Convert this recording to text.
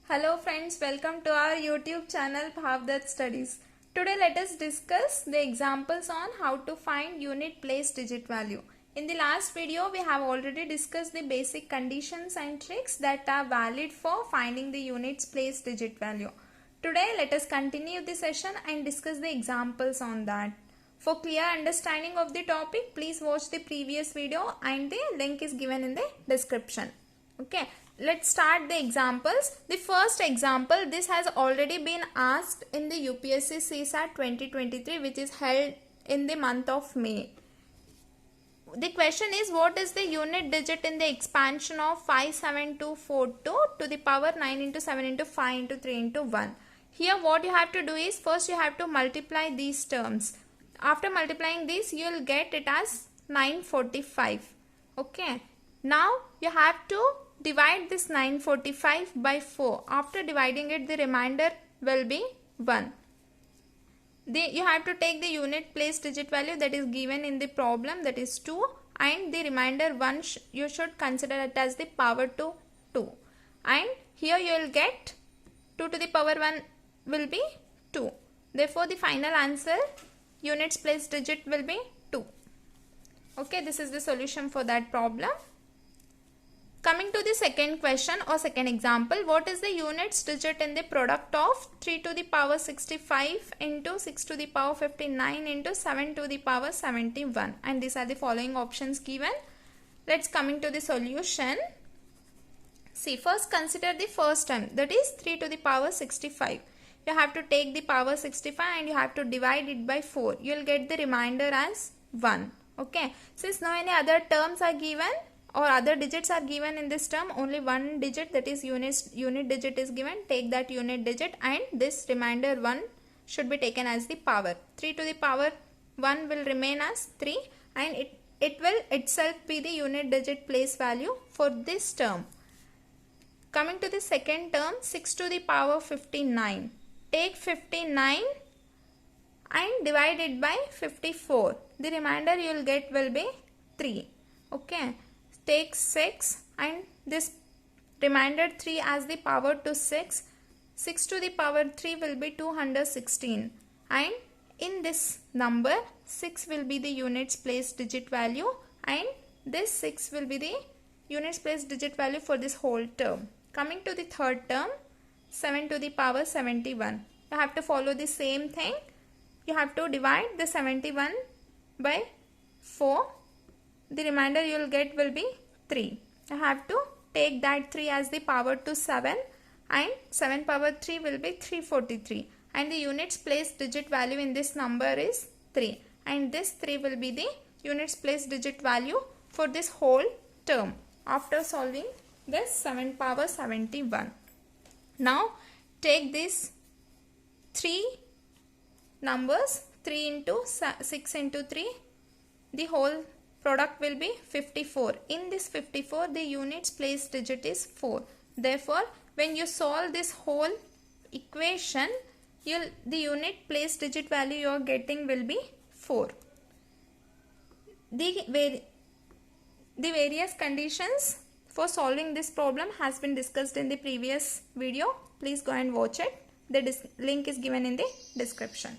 Hello friends, welcome to our YouTube channel Bhavdat Studies. Today let us discuss the examples on how to find unit place digit value. In the last video we have already discussed the basic conditions and tricks that are valid for finding the units place digit value. Today let us continue the session and discuss the examples on that. For clear understanding of the topic, please watch the previous video and the link is given in the description. Okay, let's start the examples. The first example, this has already been asked in the UPSC CSAT 2023, which is held in the month of May. The question is, what is the unit digit in the expansion of 57242 to the power 9 into 7 into 5 into 3 into 1? Here what you have to do is, first you have to multiply these terms. After multiplying this, you will get it as 945. Okay. Now you have to divide this 945 by 4. After dividing it, the remainder will be 1. You have to take the unit place digit value that is given in the problem, that is 2, and the remainder 1 you should consider it as the power to 2. And here you will get 2 to the power 1 will be 2. Therefore, the final answer units place digit will be 2. Okay, this is the solution for that problem. Coming to the second question or second example, what is the units digit in the product of 3 to the power 65 into 6 to the power 59 into 7 to the power 71? And these are the following options given. Let's coming to the solution. See, first consider the first term, that is 3 to the power 65. You have to take the power 65 and you have to divide it by 4. You will get the remainder as 1. Okay. Since no any other terms are given or other digits are given in this term, only one digit, that is unit digit is given. Take that unit digit and this remainder 1 should be taken as the power. 3 to the power 1 will remain as 3 and it will itself be the unit digit place value for this term. Coming to the second term, 6 to the power 59. Take 59 and divide it by 54. The remainder you will get will be 3. Okay. Take 6 and this remainder 3 as the power to 6. 6 to the power 3 will be 216. And in this number, 6 will be the units place digit value and this 6 will be the units place digit value for this whole term. Coming to the third term, 7 to the power 71. You have to follow the same thing. You have to divide the 71 by 4. The remainder you will get will be 3. You have to take that 3 as the power to 7 and 7 power 3 will be 343. And the units place digit value in this number is 3. And this 3 will be the units place digit value for this whole term after solving this 7 power 71. Now take these 3 numbers, 3 into 6 into 3, the whole product will be 54. In this 54, the units place digit is 4. Therefore, when you solve this whole equation, the unit place digit value you are getting will be 4. The various conditions for solving this problem has been discussed in the previous video. Please go and watch it. The link is given in the description.